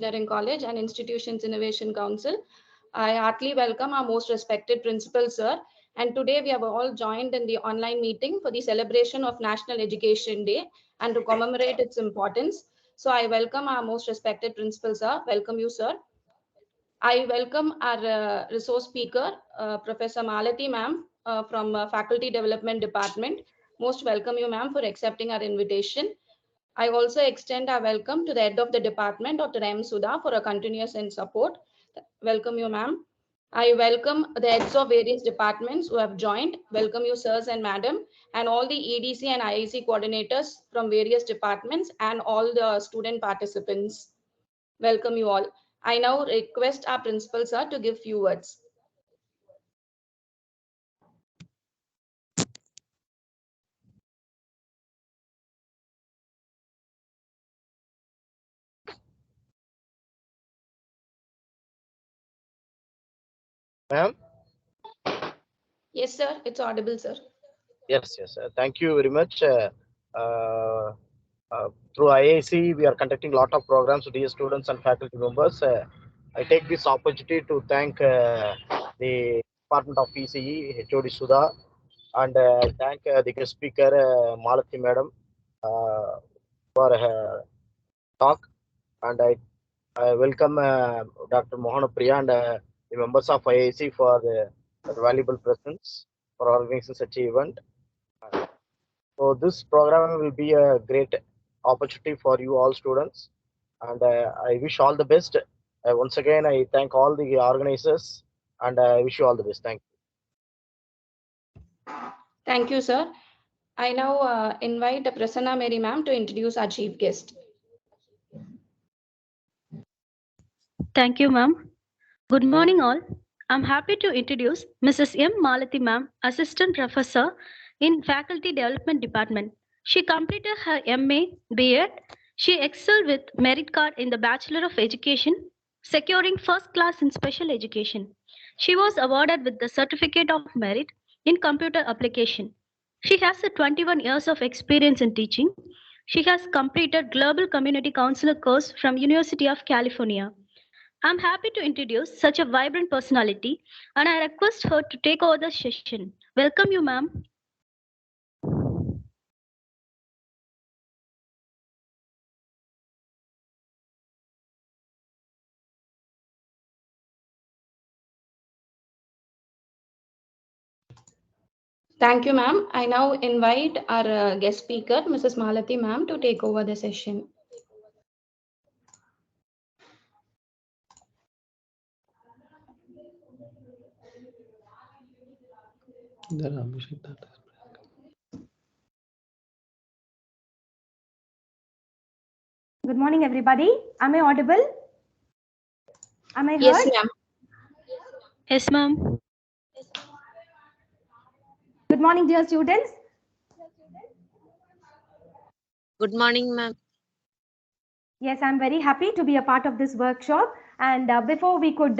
Engineering College and Institutions Innovation Council. I heartily welcome our most respected principal, sir. And today we have all joined in the online meeting for the celebration of National Education Day and to commemorate its importance. So I welcome our most respected principal, sir. Welcome you, sir. I welcome our resource speaker, Professor Malati, ma'am, from Faculty Development Department. Most welcome you, ma'am, for accepting our invitation. I also extend our welcome to the head of the department, Dr. M. Sudha, for a continuous and support. Welcome you, ma'am. I welcome the heads of various departments who have joined. Welcome you, sirs and madam, and all the EDC and IIC coordinators from various departments and all the student participants. Welcome you all. I now request our principal, sir, to give few words. Ma'am? Yes, sir. It's audible, sir. Yes. Thank you very much. Uh, Through IIC, we are conducting a lot of programs to dear students and faculty members. I take this opportunity to thank the Department of PCE, HOD Sudha, and thank the guest speaker, Malati Madam, for her talk. And I welcome Dr. Mohana Priya and the members of IIC for their valuable presence for organizing such an event. So this program will be a great opportunity for you all students, and I wish all the best. Once again, I thank all the organizers, and I wish you all the best. Thank you. Thank you, sir. I now invite Prasanna Mary ma'am to introduce our chief guest. Thank you, ma'am. Good morning, all. I'm happy to introduce Mrs. M. Malati, ma'am, Assistant Professor in Faculty Development Department. She completed her MA, B.Ed. She excelled with merit card in the Bachelor of Education, securing first class in special education. She was awarded with the Certificate of Merit in Computer Application. She has 21 years of experience in teaching. She has completed Global Community Counselor course from University of California. I'm happy to introduce such a vibrant personality and I request her to take over the session. Welcome you, ma'am. Thank you, ma'am. I now invite our guest speaker, Mrs. Malati, ma'am, to take over the session. Good morning, everybody. Am I audible? Am I heard? Yes, ma'am. Yes, ma'am. Good morning, dear students. Good morning, ma'am. Yes, I'm very happy to be a part of this workshop. And before we could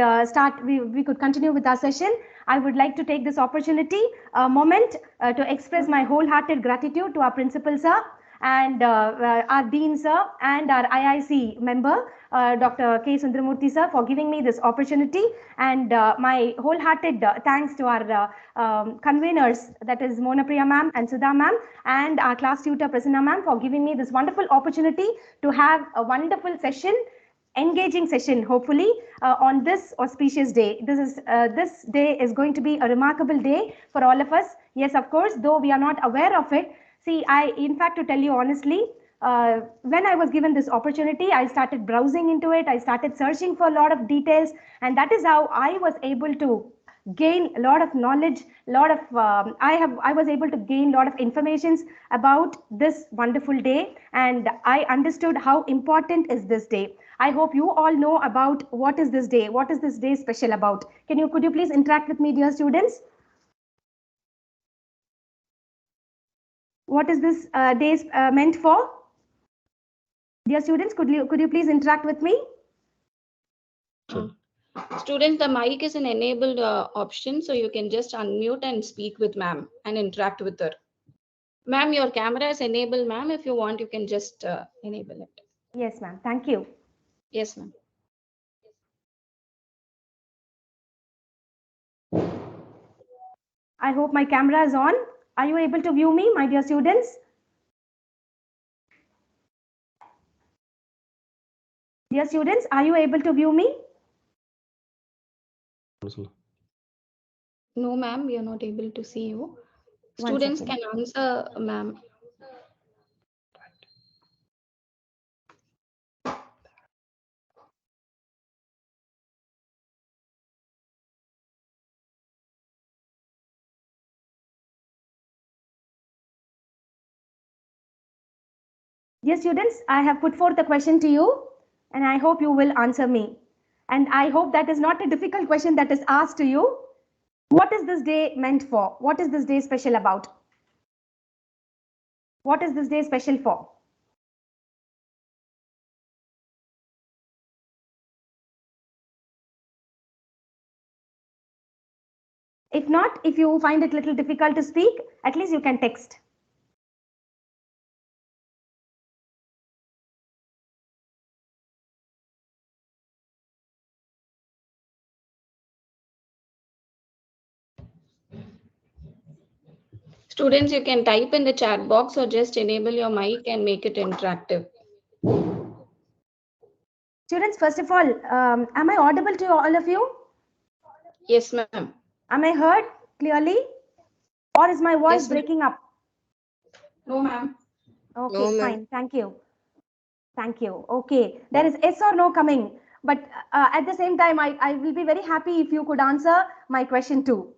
we could continue with our session, I would like to take this opportunity, a moment to express my wholehearted gratitude to our principal, sir, and our dean, sir, and our IIC member, Dr. K. Sundaramurthy, sir, for giving me this opportunity. And my wholehearted thanks to our conveners, that is Mona Priya ma'am and Sudha ma'am, and our class tutor Prasanna ma'am, for giving me this wonderful opportunity to have a wonderful session, engaging session, hopefully, on this auspicious day. This day is going to be a remarkable day for all of us. Yes, of course, though we are not aware of it. See, in fact, to tell you honestly, when I was given this opportunity, I started browsing into it. I started searching for a lot of details, and that is how I was able to gain a lot of knowledge, I was able to gain a lot of informations about this wonderful day, and I understood how important is this day. I hope you all know about what is this day special about. Could you please interact with me, dear students? What is this day meant for? Dear students, could you please interact with me? Students, the mic is an enabled option, so you can just unmute and speak with ma'am and interact with her. Ma'am, your camera is enabled, ma'am. If you want, you can just enable it. Yes, ma'am. Thank you. Yes, ma'am. I hope my camera is on. Are you able to view me, my dear students? Dear students, are you able to view me? No, ma'am, we are not able to see you. One Students second. can answer, ma'am. Dear students, I have put forth a question to you and I hope you will answer me. And I hope that is not a difficult question that is asked to you. What is this day meant for? What is this day special about? What is this day special for? If not, if you find it a little difficult to speak, at least you can text. Students, you can type in the chat box or just enable your mic and make it interactive. Students, first of all, am I audible to all of you? Yes, ma'am. Am I heard clearly? Or is my voice Yes, ma'am. breaking up? No, ma'am. Okay, No, ma'am. fine. Thank you. Thank you. Okay, there is yes or no coming. But at the same time, I will be very happy if you could answer my question too.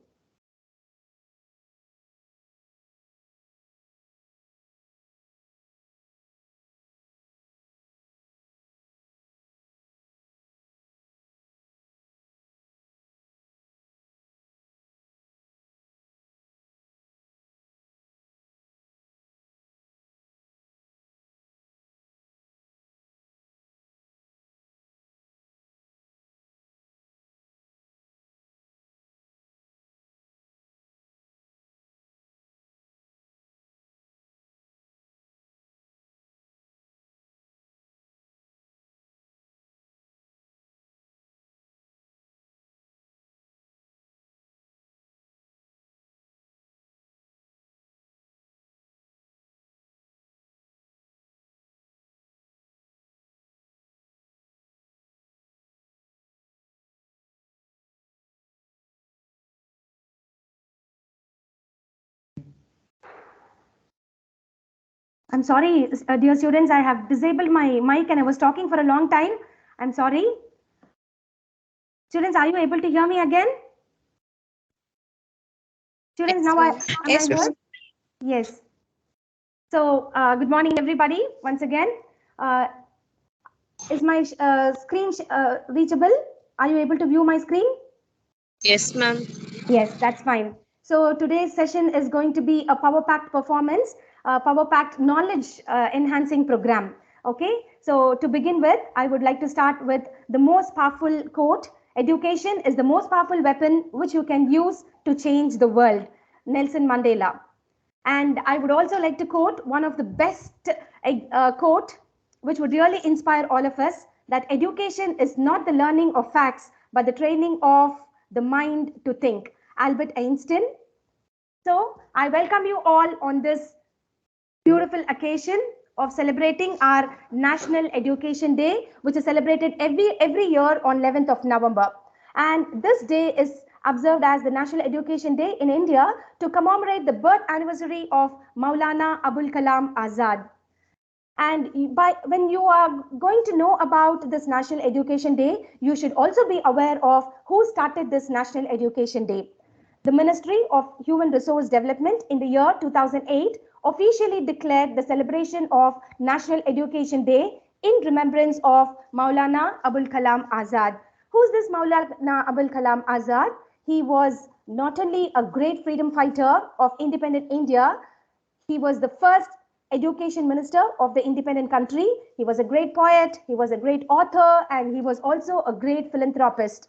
I'm sorry, dear students, I have disabled my mic and I was talking for a long time. I'm sorry. Students, are you able to hear me again? Students, now am I Yes, heard? ma'am. Yes. So, good morning, everybody. Once again, is my screen reachable? Are you able to view my screen? Yes, ma'am. Yes, that's fine. So today's session is going to be a power packed performance, power packed knowledge enhancing program. Okay, so to begin with, I would like to start with the most powerful quote: education is the most powerful weapon which you can use to change the world. Nelson Mandela. And I would also like to quote one of the best quote, which would really inspire all of us, that education is not the learning of facts, but the training of the mind to think. Albert Einstein. So I welcome you all on this beautiful occasion of celebrating our National Education Day, which is celebrated every year on 11th of November. And this day is observed as the National Education Day in India to commemorate the birth anniversary of Maulana Abul Kalam Azad. And when you are going to know about this National Education Day, you should also be aware of who started this National Education Day. The Ministry of Human Resource Development in the year 2008 officially declared the celebration of National Education Day in remembrance of Maulana Abul Kalam Azad. Who's this Maulana Abul Kalam Azad? He was not only a great freedom fighter of independent India, he was the first education minister of the independent country. He was a great poet, he was a great author, and he was also a great philanthropist.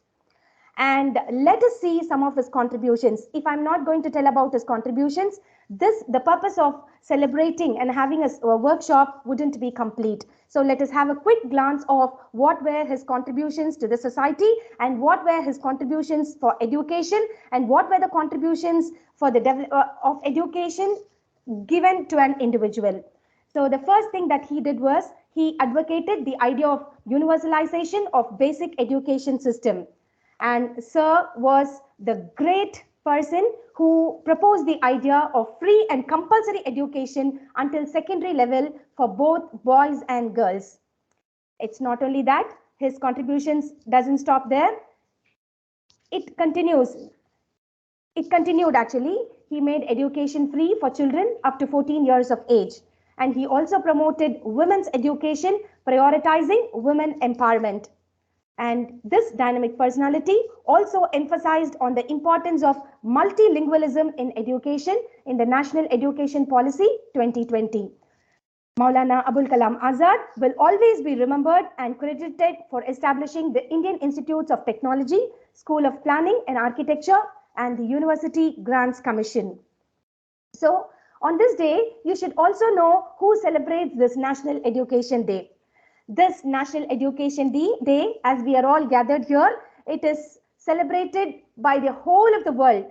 And let us see some of his contributions. If I'm not going to tell about his contributions, the purpose of celebrating and having a workshop wouldn't be complete. So let us have a quick glance of what were his contributions to the society, and what were his contributions for education, and what were the contributions for the of education given to an individual. So the first thing that he did was he advocated the idea of universalization of basic education system. And Sir was the great person who proposed the idea of free and compulsory education until secondary level for both boys and girls. It's not only that, his contributions doesn't stop there. It continues. It continued actually. He made education free for children up to 14 years of age. And he also promoted women's education, prioritizing women empowerment. And this dynamic personality also emphasized on the importance of multilingualism in education in the National Education Policy 2020. Maulana Abul Kalam Azad will always be remembered and credited for establishing the Indian Institutes of Technology, School of Planning and Architecture, and the University Grants Commission. So, on this day, you should also know who celebrates this National Education Day. This National Education Day, as we are all gathered here, it is celebrated by the whole of the world.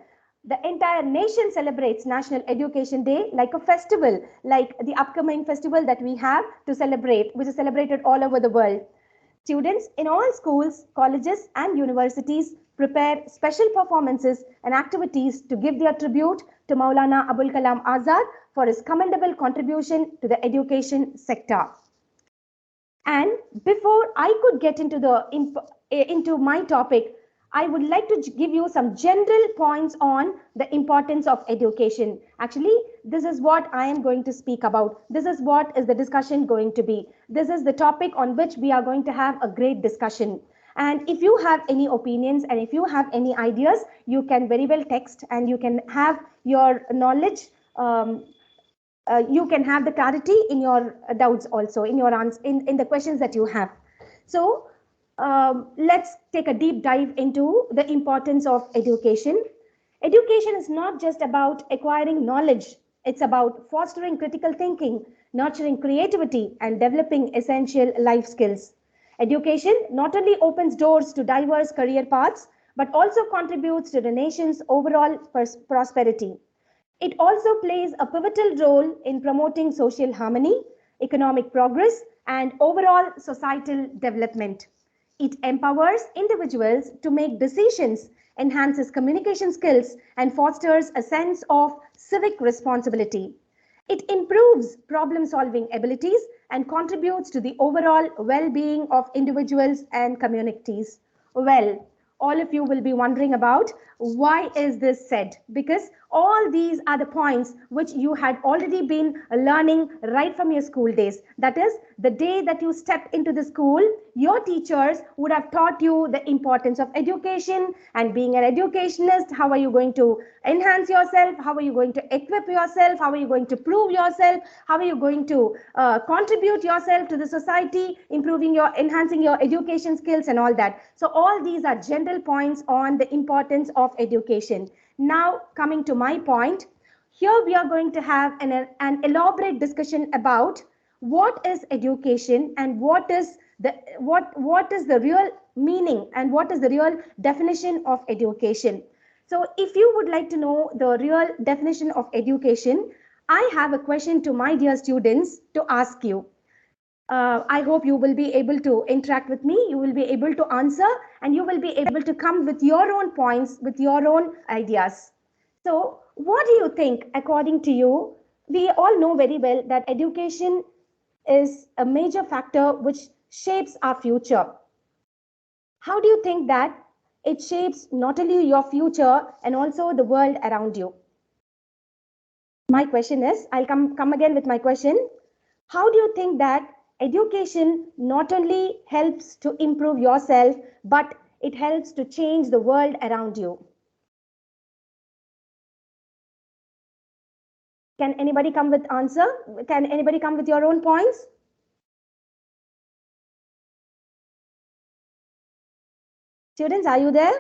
The entire nation celebrates National Education Day like a festival, like the upcoming festival that we have to celebrate, which is celebrated all over the world. Students in all schools, colleges, and universities prepare special performances and activities to give their tribute to Maulana Abul Kalam Azad for his commendable contribution to the education sector. And before I could get into my topic, I would like to give you some general points on the importance of education. Actually, this is what I am going to speak about. This is what is the discussion going to be. This is the topic on which we are going to have a great discussion. And if you have any opinions and if you have any ideas, you can very well text, and you can have your knowledge. You can have the clarity in your doubts also, in your answers, in the questions that you have. So let's take a deep dive into the importance of education. Education is not just about acquiring knowledge. It's about fostering critical thinking, nurturing creativity, and developing essential life skills. Education not only opens doors to diverse career paths, but also contributes to the nation's overall prosperity. It also plays a pivotal role in promoting social harmony, economic progress, and overall societal development. It empowers individuals to make decisions, enhances communication skills, and fosters a sense of civic responsibility. It improves problem-solving abilities and contributes to the overall well-being of individuals and communities. Well, all of you will be wondering about why is this said? Because all these are the points which you had already been learning right from your school days. That is, the day that you stepped into the school, your teachers would have taught you the importance of education and being an educationist. How are you going to enhance yourself? How are you going to equip yourself? How are you going to prove yourself? How are you going to contribute yourself to the society, enhancing your education skills and all that. So all these are general points on the importance of education. Now coming to my point, here we are going to have an elaborate discussion about what is education and what is the real meaning and what is the real definition of education. So if you would like to know the real definition of education, I have a question to my dear students to ask you. I hope you will be able to interact with me, you will be able to answer, and you will be able to come with your own points, with your own ideas. So what do you think, according to you? We all know very well that education is a major factor which shapes our future. How do you think that it shapes not only your future and also the world around you? My question is, I'll come again with my question. How do you think that education not only helps to improve yourself, but it helps to change the world around you? Can anybody come with answer? Can anybody come with your own points? Students, are you there?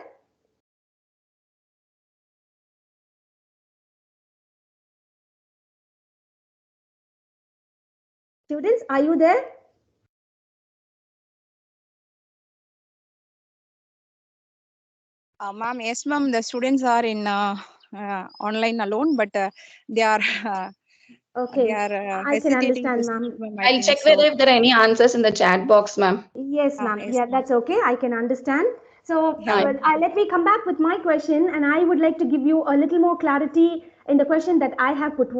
Students, are you there? Ma'am, yes, ma'am. The students are in online alone, but they are Okay, I can hesitating to understand, speak, ma'am. ma'am. I I'll think check so. whether if there are any answers in the chat box, ma'am. Yes, ma'am. Yes, Yeah, ma'am. that's okay. I can understand. So Yeah. let me come back with my question, and I would like to give you a little more clarity in the question that I have put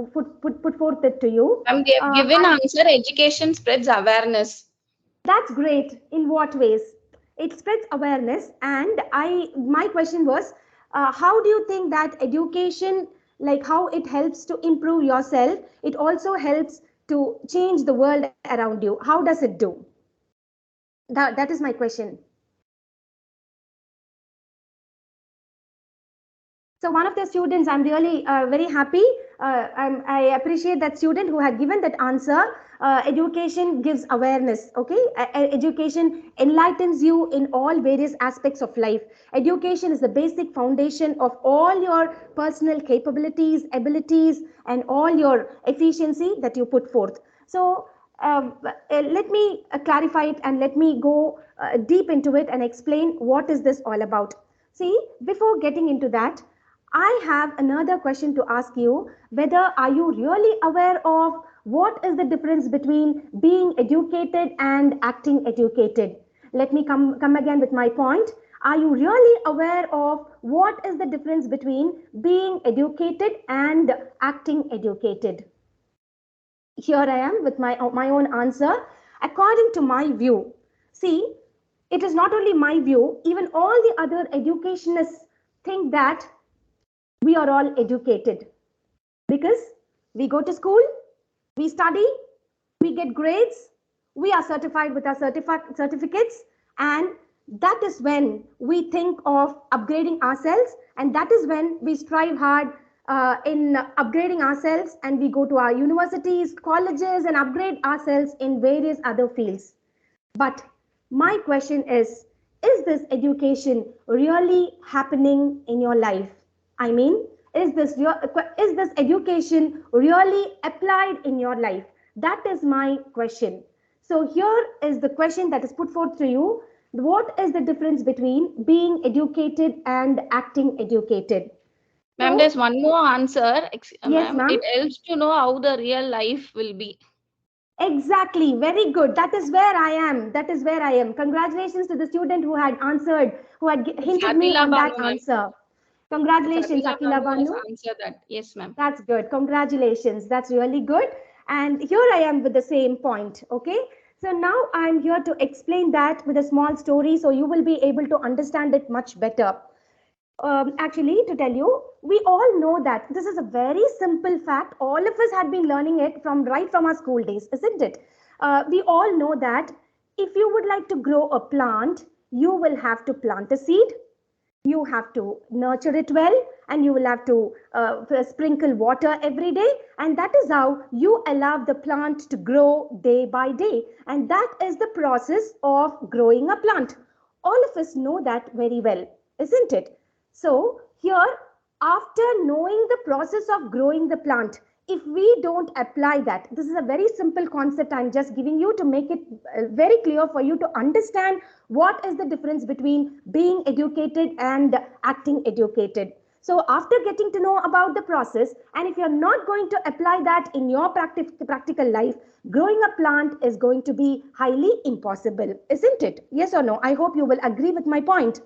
forth it to you. Ma'am, they have given I, answer, education spreads awareness. that's great. In what ways? It spreads awareness, and my question was, how do you think that education, like how it helps to improve yourself, it also helps to change the world around you? How does it do? That is my question. So one of the students, I'm really very happy. I appreciate that student who had given that answer. Education gives awareness, okay? Education enlightens you in all various aspects of life. Education is the basic foundation of all your personal capabilities, abilities, and all your efficiency that you put forth. So let me clarify it and let me go deep into it and explain what is this all about. See, before getting into that, I have another question to ask you. Whether are you really aware of what is the difference between being educated and acting educated? Let me come again with my point. Are you really aware of what is the difference between being educated and acting educated? Here I am with my own answer. According to my view, see, it is not only my view, even all the other educationists think that we are all educated because we go to school, we study, we get grades, we are certified with our certificates, and that is when we think of upgrading ourselves, and that is when we strive hard in upgrading ourselves, and we go to our universities, colleges, and upgrade ourselves in various other fields. But my question is this education really happening in your life? I mean, is this education really applied in your life? That is my question. So here is the question that is put forth to you. What is the difference between being educated and acting educated? Ma'am, So, there's one more answer. yes, Ma'am, ma'am. it helps to know how the real life will be. Exactly. Very good. That is where I am. That is where I am. Congratulations to the student who had answered, who had It's hinted me Atila on that Banu, ma'am. answer. It's Congratulations, Atila Akila Banu has Banu. answered that. Yes, ma'am. That's good. Congratulations. That's really good. And here I am with the same point. Okay. So now I'm here to explain that with a small story so you will be able to understand it much better. Actually, to tell you, we all know that this is a very simple fact. All of us had been learning it from right from our school days, isn't it? We all know that if you would like to grow a plant, you will have to plant a seed, you have to nurture it well, and you will have to sprinkle water every day, and that is how you allow the plant to grow day by day, and that is the process of growing a plant. All of us know that very well, isn't it? So here, after knowing the process of growing the plant, if we don't apply that, this is a very simple concept I'm just giving you to make it very clear for you to understand what is the difference between being educated and acting educated. So after getting to know about the process, and if you're not going to apply that in your practical life, growing a plant is going to be highly impossible, isn't it? Yes or no? I hope you will agree with my point.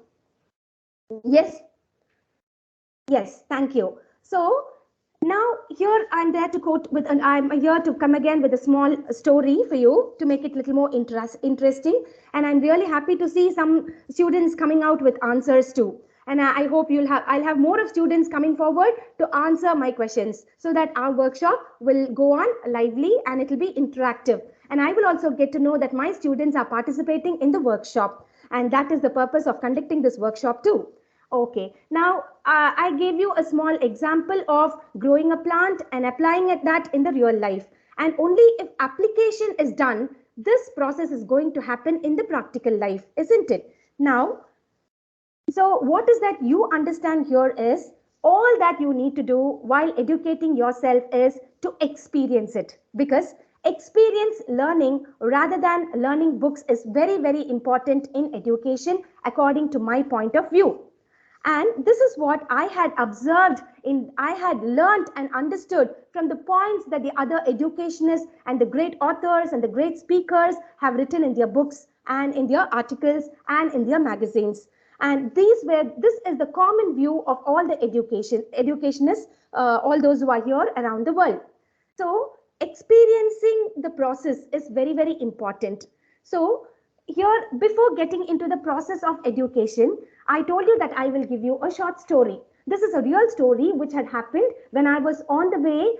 Yes. Yes, thank you. So now here I'm there to quote with, and I'm here to come again with a small story for you to make it a little more interesting. And I'm really happy to see some students coming out with answers too. And I hope I'll have more of students coming forward to answer my questions so that our workshop will go on lively and it will be interactive. And I will also get to know that my students are participating in the workshop. And that is the purpose of conducting this workshop too. Okay, now I gave you a small example of growing a plant and applying that in the real life. And only if application is done, this process is going to happen in the practical life, isn't it? Now, so what is that you understand here is all that you need to do while educating yourself is to experience it, because Experience learning rather than learning books is very, very important in education, according to my point of view. And this is what I had observed I had learned and understood from the points that the other educationists and the great authors and the great speakers have written in their books and in their articles and in their magazines. And this is the common view of all the educationists, all those who are here around the world. So experiencing the process is very, very important. So here, before getting into the process of education, I told you that I will give you a short story. This is a real story which had happened when I was on the way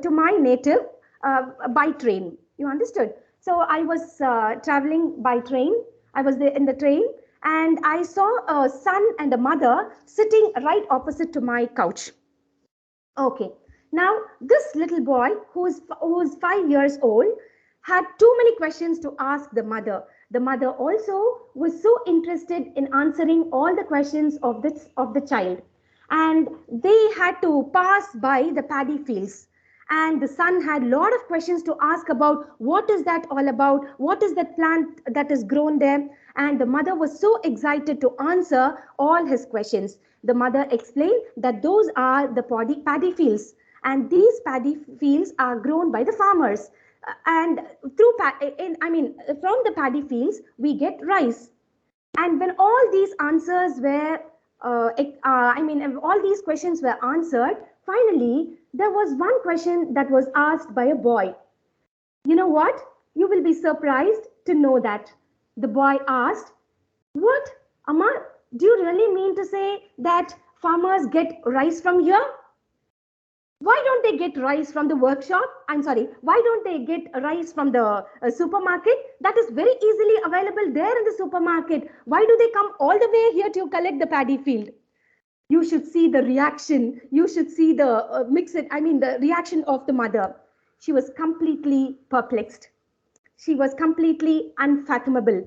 to my native by train. You understood? So I was traveling by train. I was there in the train and I saw a son and a mother sitting right opposite to my couch. Okay. Now, this little boy who's 5 years old had too many questions to ask the mother. The mother also was so interested in answering all the questions of the child. And they had to pass by the paddy fields. And the son had a lot of questions to ask about what is that all about? What is that plant that is grown there? And the mother was so excited to answer all his questions. The mother explained that those are the paddy fields. And these paddy fields are grown by the farmers. And from the paddy fields, we get rice. And when all these answers were, all these questions were answered, finally, there was one question that was asked by a boy. You know what? You will be surprised to know that. The boy asked, "What, Amma, do you really mean to say that farmers get rice from here? Why don't they get rice from the workshop? I'm sorry, why don't they get rice from the supermarket? That is very easily available there in the supermarket. Why do they come all the way here to collect the paddy field?" You should see the reaction. You should see the the reaction of the mother. She was completely perplexed. She was completely unfathomable.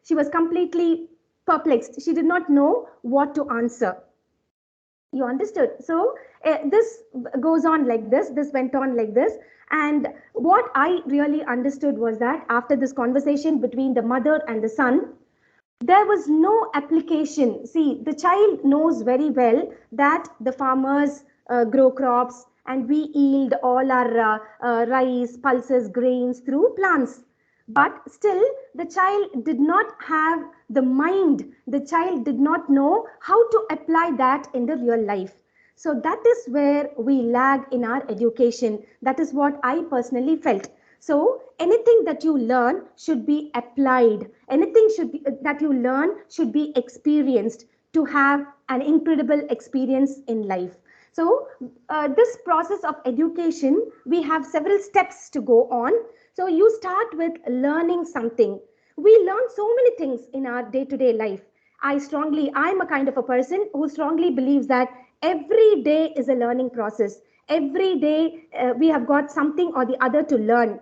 She was completely perplexed. She did not know what to answer. You understood? So this goes on like this. This went on like this. And what I really understood was that after this conversation between the mother and the son, there was no application. See, the child knows very well that the farmers grow crops and we yield all our rice, pulses, grains through plants. But still, the child did not have the mind. The child did not know how to apply that in the real life. So that is where we lag in our education. That is what I personally felt. So anything that you learn should be applied. Anything that you learn should be experienced to have an incredible experience in life. So this process of education, we have several steps to go on. So you start with learning something. We learn so many things in our day-to-day life. I'm a kind of a person who strongly believes that every day is a learning process. Every day we have got something or the other to learn.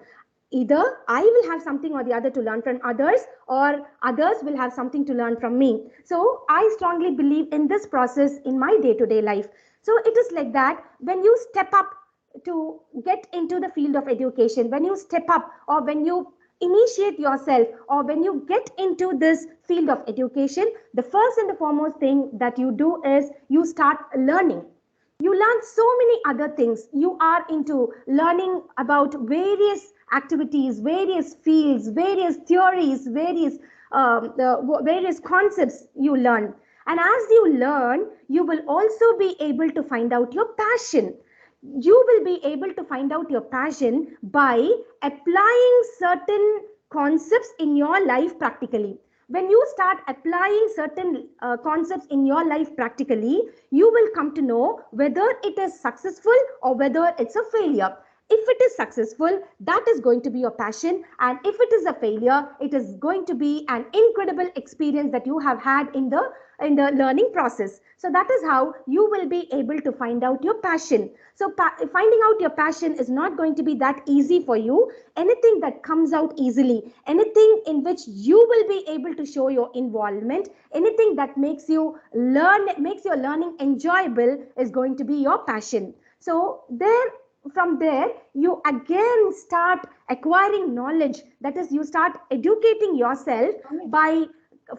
Either I will have something or the other to learn from others, or others will have something to learn from me. So I strongly believe in this process in my day-to-day life. So it is like that when you step up to get into the field of education, when you step up or when you initiate yourself or when you get into this field of education, the first and the foremost thing that you do is you start learning. You learn so many other things. You are into learning about various activities, various fields, various theories, various concepts you learn. And as you learn, you will also be able to find out your passion. You will be able to find out your passion by applying certain concepts in your life practically. When you start applying certain concepts in your life practically, you will come to know whether it is successful or whether it's a failure. If it is successful, that is going to be your passion. And if it is a failure, it is going to be an incredible experience that you have had in the learning process. So that is how you will be able to find out your passion. So finding out your passion is not going to be that easy for you. Anything that comes out easily, anything in which you will be able to show your involvement, anything that makes you learn, makes your learning enjoyable is going to be your passion. So there, from there, you again start acquiring knowledge. That is, you start educating yourself by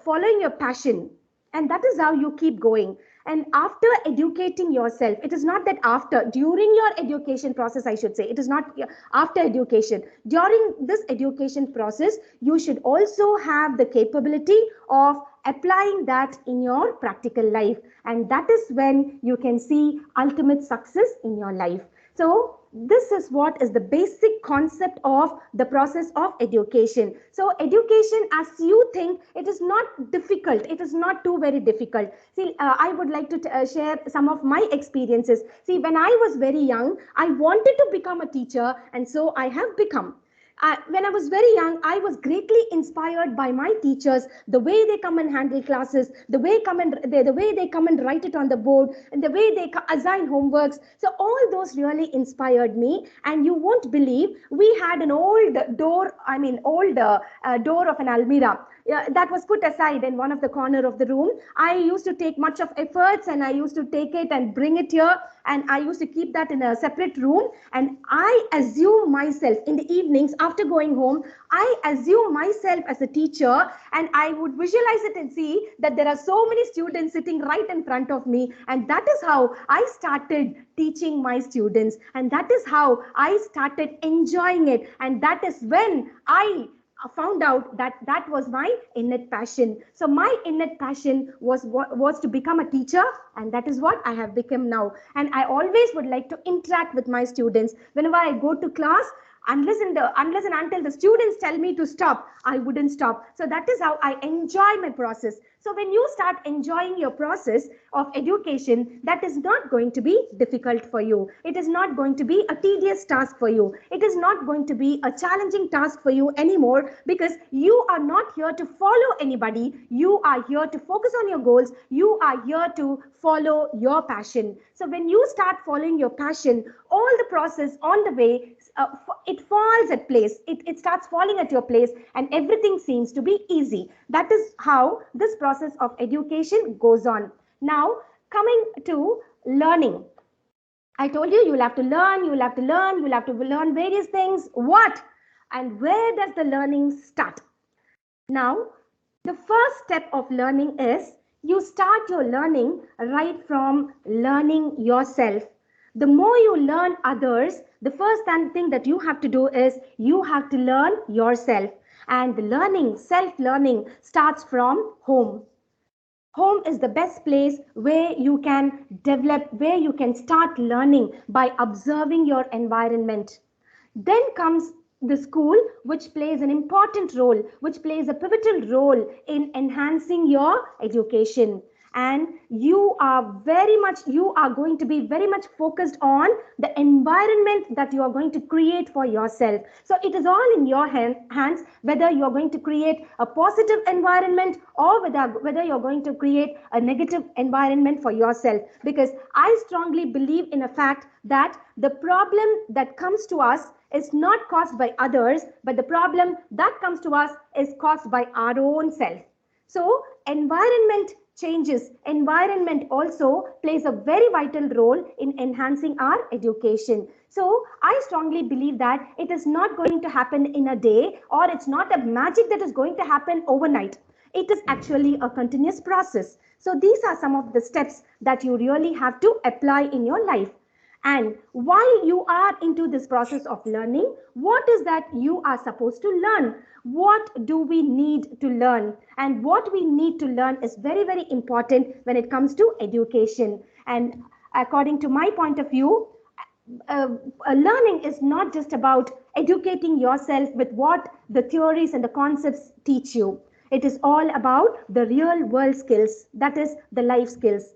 following your passion. And that is how you keep going. And after educating yourself, it is not that after, during your education process, I should say, it is not after education. During this education process, you should also have the capability of applying that in your practical life. And that is when you can see ultimate success in your life. So this is what is the basic concept of the process of education. So education, as you think, it is not difficult. It is not too very difficult. See, I would like to share some of my experiences. See, when I was very young, I wanted to become a teacher, and so I have become. When I was very young, I was greatly inspired by my teachers, the way they come and handle classes, the way they come and write it on the board, and the way they assign homeworks. So all those really inspired me. And you won't believe, we had an old door, door of an almirah. That was put aside in one of the corner of the room. I used to take much of efforts, and I used to take it and bring it here, and I used to keep that in a separate room. And I assume myself in the evenings after going home, I assume myself as a teacher, and I would visualize it and see that there are so many students sitting right in front of me. And that is how I started teaching my students, and that is how I started enjoying it. And that is when I found out that that was my innate passion. So my innate passion was to become a teacher, and that is what I have become now. And I always would like to interact with my students. Whenever I go to class, unless and until the students tell me to stop, I wouldn't stop. So that is how I enjoy my process. So when you start enjoying your process of education, that is not going to be difficult for you. It is not going to be a tedious task for you. It is not going to be a challenging task for you anymore, because you are not here to follow anybody. You are here to focus on your goals. You are here to follow your passion. So when you start following your passion, all the process on the way, it falls at place. It starts falling at your place, and everything seems to be easy. That is how this process of education goes on. Now, coming to learning. I told you, you'll have to learn, you'll have to learn, you'll have to learn various things. What? And where does the learning start? Now, the first step of learning is you start your learning right from learning yourself. The more you learn others, the first thing that you have to do is you have to learn yourself. And the learning, self-learning, starts from home. Home is the best place where you can develop, where you can start learning by observing your environment. Then comes the school, which plays an important role, which plays a pivotal role in enhancing your education. And you are going to be very much focused on the environment that you are going to create for yourself. So it is all in your hands, whether you are going to create a positive environment or whether you're going to create a negative environment for yourself. Because I strongly believe in a fact that the problem that comes to us is not caused by others, but the problem that comes to us is caused by our own self. So environment changes. Environment also plays a very vital role in enhancing our education. So I strongly believe that it is not going to happen in a day, or it's not a magic that is going to happen overnight. It is actually a continuous process. So these are some of the steps that you really have to apply in your life. And while you are into this process of learning, what is that you are supposed to learn? What do we need to learn? And what we need to learn is very, very important when it comes to education. And according to my point of view, learning is not just about educating yourself with what the theories and the concepts teach you. It is all about the real world skills, that is the life skills.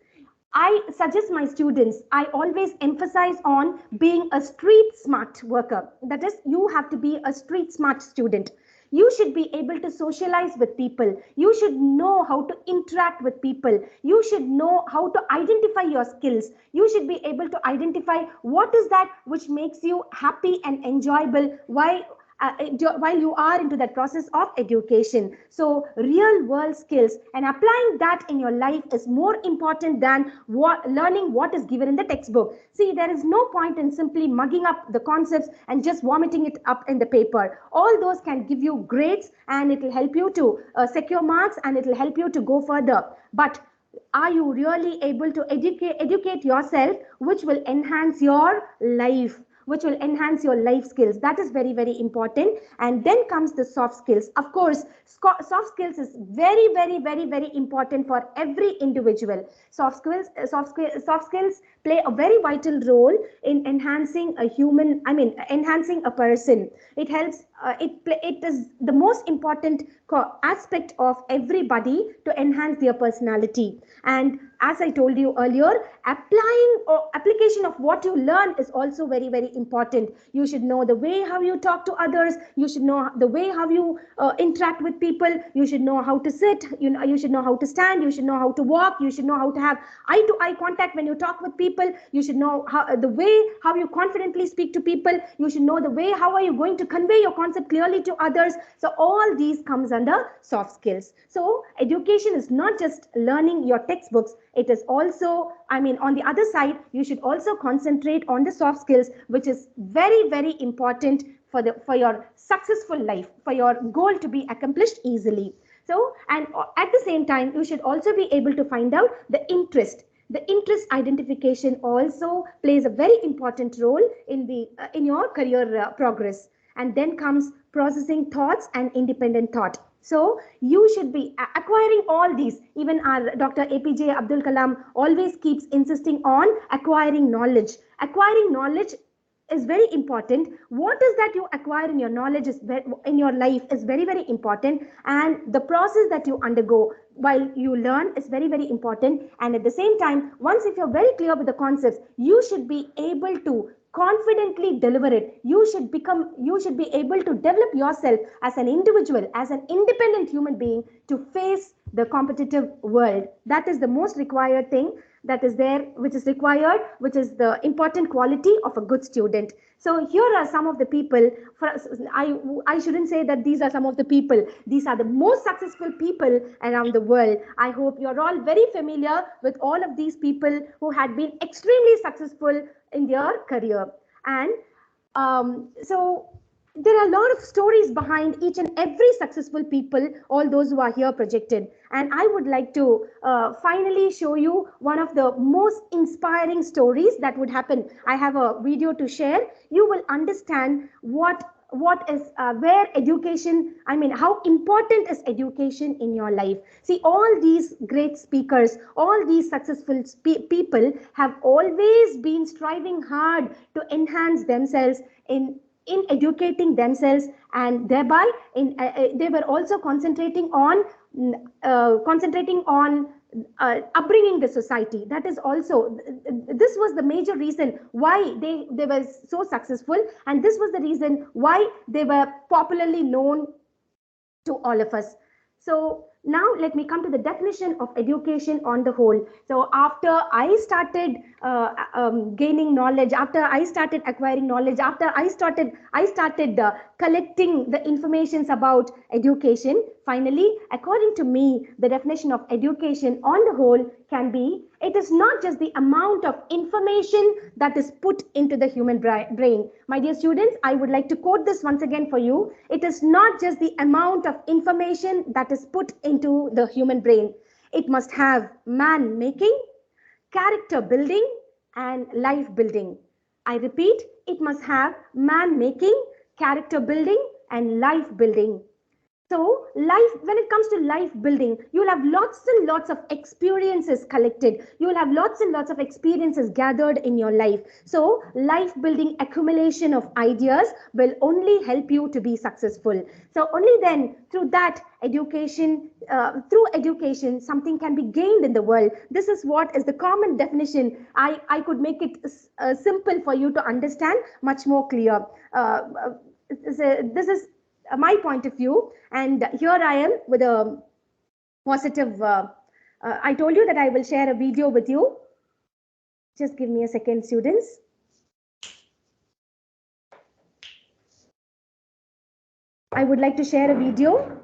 I suggest my students, I always emphasize on being a street smart worker. That is, you have to be a street smart student. You should be able to socialize with people. You should know how to interact with people. You should know how to identify your skills. You should be able to identify what is that which makes you happy and enjoyable. Why? while you are into that process of education. So real world skills and applying that in your life is more important than learning what is given in the textbook. See, there is no point in simply mugging up the concepts and just vomiting it up in the paper. All those can give you grades, and it will help you to secure marks, and it will help you to go further. But are you really able to educate yourself, which will enhance your life, which will enhance your life skills? That is very, very important. And then comes the soft skills. Of course, soft skills is very, very, very, very important for every individual. Soft skills play a very vital role in enhancing a human, enhancing a person. It helps, it is the most important aspect of everybody to enhance their personality. And as I told you earlier, application of what you learn is also very, very important. You should know the way how you talk to others. You should know the way how you interact with people. You should know how to sit. You should know how to stand. You should know how to walk. You should know how to have eye-to-eye contact when you talk with people. You should know the way how you confidently speak to people. You should know the way how are you going to convey your concept clearly to others. So all these comes under soft skills. So education is not just learning your textbooks. It is also, on the other side, you should also concentrate on the soft skills, which is very, very important for your successful life, for your goal to be accomplished easily. So, and at the same time, you should also be able to find out the interest. The interest identification also plays a very important role in your career progress. And then comes processing thoughts and independent thought. So you should be acquiring all these. Even our Dr. APJ Abdul Kalam always keeps insisting on acquiring knowledge. Acquiring knowledge is very important. What is that you acquire in your knowledge in your life is very, very important. And the process that you undergo while you learn is very, very important. And at the same time, once if you're very clear with the concepts, you should be able to confidently deliver it. You should be able to develop yourself as an individual, as an independent human being to face the competitive world. That is the most required thing that is there, which is required, which is the important quality of a good student. So here are some of the people. I shouldn't say that these are some of the people. These are the most successful people around the world. I hope you're all very familiar with all of these people who had been extremely successful in their career. And so there are a lot of stories behind each and every successful people, all those who are here projected. And I would like to finally show you one of the most inspiring stories that would happen. I have a video to share. You will understand what is where education, how important is education in your life. See, all these great speakers, all these successful people have always been striving hard to enhance themselves in educating themselves, and thereby they were also concentrating on upbringing the society. That is also, this was the major reason why they were so successful, and this was the reason why they were popularly known to all of us. So now let me come to the definition of education on the whole. So after I started gaining knowledge, after I started acquiring knowledge, after I started collecting the informations about education, finally, according to me, the definition of education on the whole can be, it is not just the amount of information that is put into the human brain. My dear students, I would like to quote this once again for you. It is not just the amount of information that is put into the human brain. It must have man making, character building, and life building. I repeat, it must have man making, character building, and life building. So when it comes to life building, you'll have lots and lots of experiences collected. You'll have lots and lots of experiences gathered in your life. So life building accumulation of ideas will only help you to be successful. So only then through that education, something can be gained in the world. This is what is the common definition. I could make it simple for you to understand, much more clear. This is my point of view, and here I am with a positive. I told you that I will share a video with you. Just give me a second, students. I would like to share a video.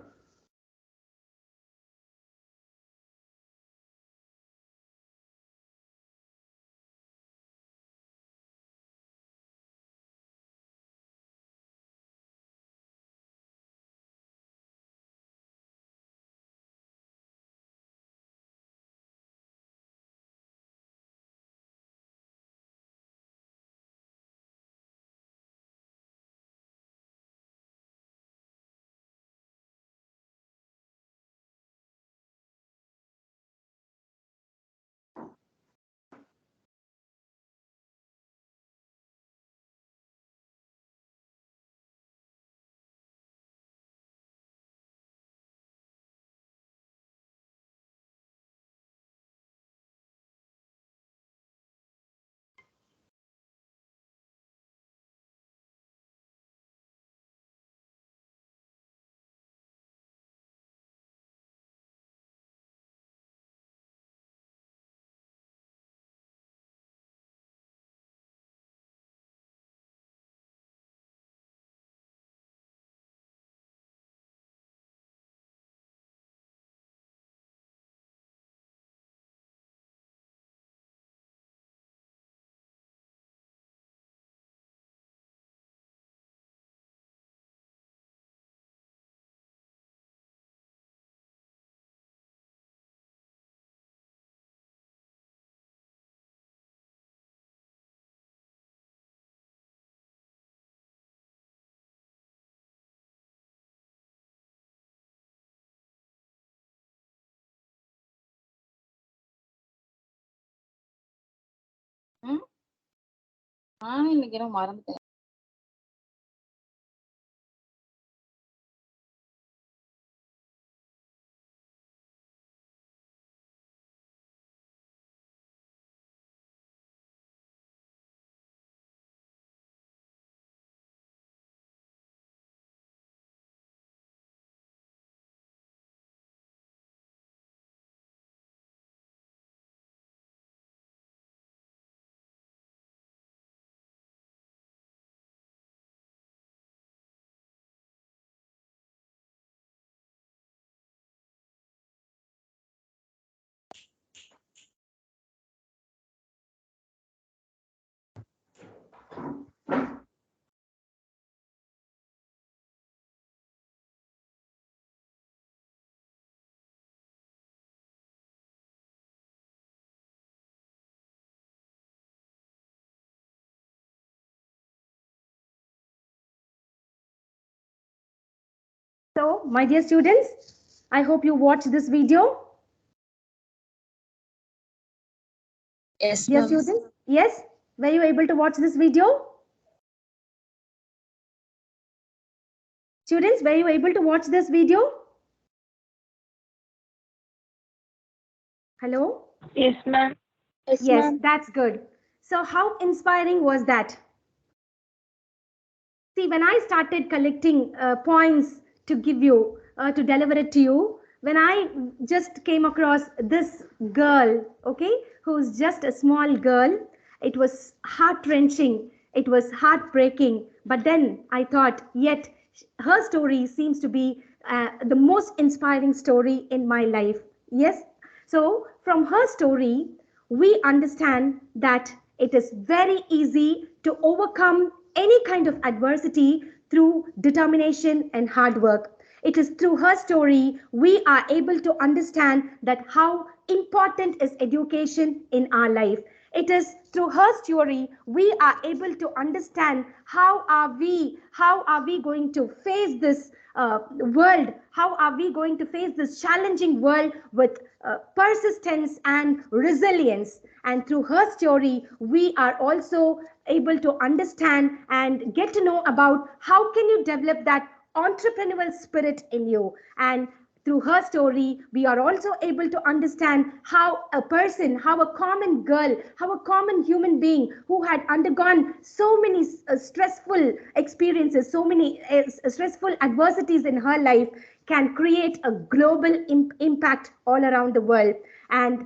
இன்னைக்கு நான் மறந்துட்டேன். So, my dear students, I hope you watched this video. Yes, Dear ma'am. students, yes, were you able to watch this video? Students, were you able to watch this video? Hello? Yes, ma'am. Yes, that's good. So, how inspiring was that? See, when I started collecting points to give you, to deliver it to you, when I just came across this girl, okay, who's just a small girl, it was heart-wrenching, it was heartbreaking. But then I thought, yet her story seems to be the most inspiring story in my life. Yes. So from her story, we understand that it is very easy to overcome any kind of adversity through determination and hard work. It is through her story we are able to understand that how important is education in our life. It is through her story we are able to understand how are we going to face this world, how are we going to face this challenging world with persistence and resilience. And through her story we are also able to understand and get to know about how can you develop that entrepreneurial spirit in you. And through her story, we are also able to understand how a person, how a common girl, how a common human being who had undergone so many stressful experiences, so many stressful adversities in her life can create a global impact all around the world. And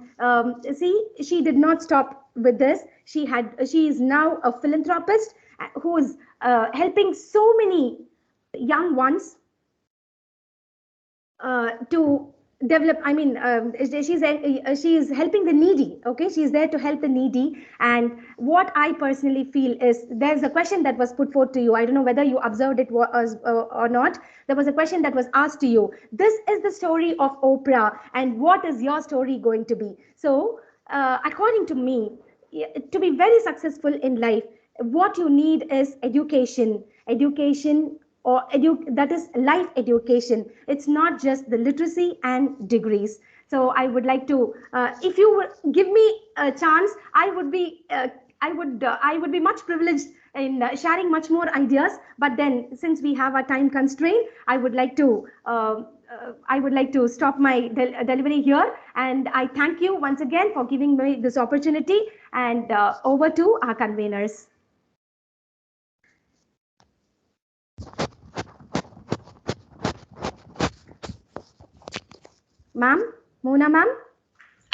see, she did not stop with this. She is now a philanthropist who is helping so many young ones to develop. I mean, she is helping the needy. Okay, she is there to help the needy. And what I personally feel is, there's a question that was put forth to you. I don't know whether you observed it or not. There was a question that was asked to you. This is the story of Oprah, and what is your story going to be? So, according to me, to be very successful in life, what you need is education. Education, or that is life education. It's not just the literacy and degrees. So I would like to, if you would give me a chance, I would be much privileged in sharing much more ideas. But then, since we have a time constraint, I would like to stop my delivery here. And I thank you once again for giving me this opportunity. And over to our conveners. Ma'am, Mona ma'am.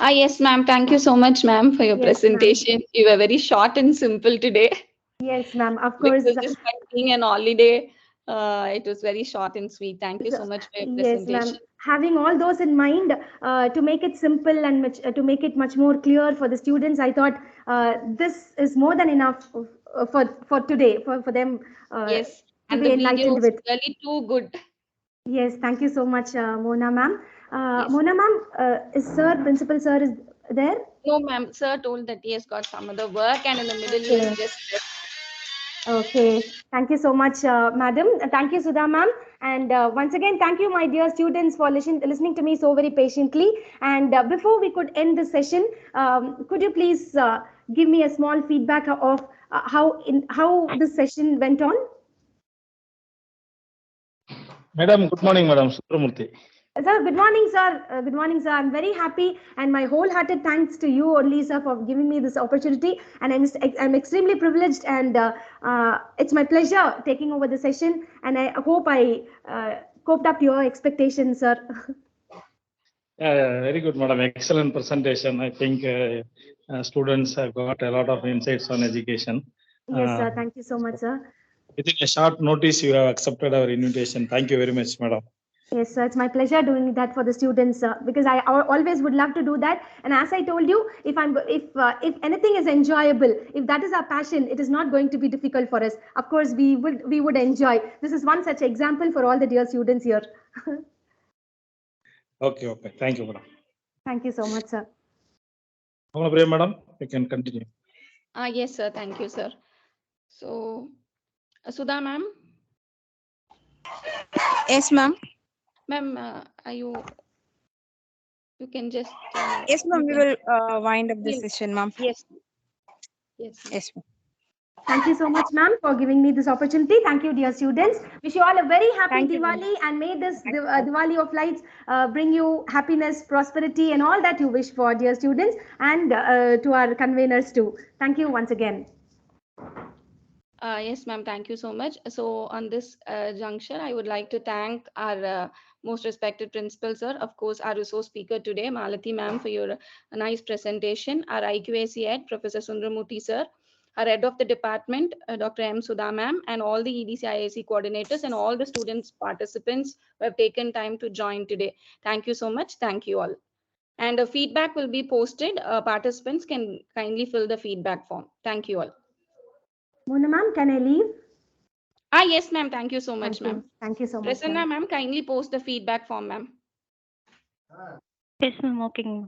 Yes, ma'am. Thank you so much, ma'am, for your Yes, presentation. You were very short and simple today. Yes, ma'am. Of course. Because despite being an holiday, it was very short and sweet. Thank you so much for your Yes, ma'am. presentation. Having all those in mind, to make it simple and to make it much more clear for the students, I thought this is more than enough for today, for them Yes, to and be the video enlightened was with. really too good. Yes, thank you so much, Mona ma'am. Yes. Mona ma'am, is principal sir is there? No, ma'am. Sir told that he has got some other work, and in the middle he Okay. has just left. Okay, thank you so much, madam. Thank you, Sudha ma'am. And once again, thank you, my dear students, for listening to me so very patiently. And before we could end the session, could you please give me a small feedback of how this session went on? Madam, good morning, Madam Sutramurthy. Sir, good morning, sir. Good morning, sir. I'm very happy, and my wholehearted thanks to you only, sir, for giving me this opportunity. And I'm extremely privileged, and it's my pleasure taking over the session. And I hope I coped up to your expectations, sir. Very good, Madam. Excellent presentation. I think students have got a lot of insights on education. Yes, sir. Thank you so much, sir. Within a short notice, you have accepted our invitation. Thank you very much, Madam. Yes, sir. It's my pleasure doing that for the students, because I always would love to do that. And as I told you, if anything is enjoyable, if that is our passion, it is not going to be difficult for us. Of course, we would enjoy. This is one such example for all the dear students here. Okay. Thank you, Madam. Thank you so much, sir. Madam, you can continue. Yes, sir. Thank you, sir. So, Sudha ma'am. Yes, ma'am. Ma'am, are you can just. Yes, ma'am. We will wind up the session, ma'am. Yes. Yes. Yes, ma'am. Thank you so much, ma'am, for giving me this opportunity. Thank you, dear students. Wish you all a very happy Thank you, Diwali, and may this Diwali of lights bring you happiness, prosperity, and all that you wish for, dear students, and to our conveners too. Thank you once again. Yes, ma'am. Thank you so much. So on this juncture, I would like to thank our most respected principal, sir. Of course, our resource speaker today, Malati ma'am, for your nice presentation. Our IQAC head, Professor Sundaramurthy, sir. Our head of the department, Dr. M. Sudha ma'am, and all the EDC-IIC coordinators and all the students, participants who have taken time to join today. Thank you so much. Thank you all. And feedback will be posted. Participants can kindly fill the feedback form. Thank you all. Mona ma'am, can I leave? Yes, ma'am. Thank you so much, ma'am. Thank you so much. Prasanna, ma'am, kindly post the feedback form, ma'am. Yes, ma'am. Okay.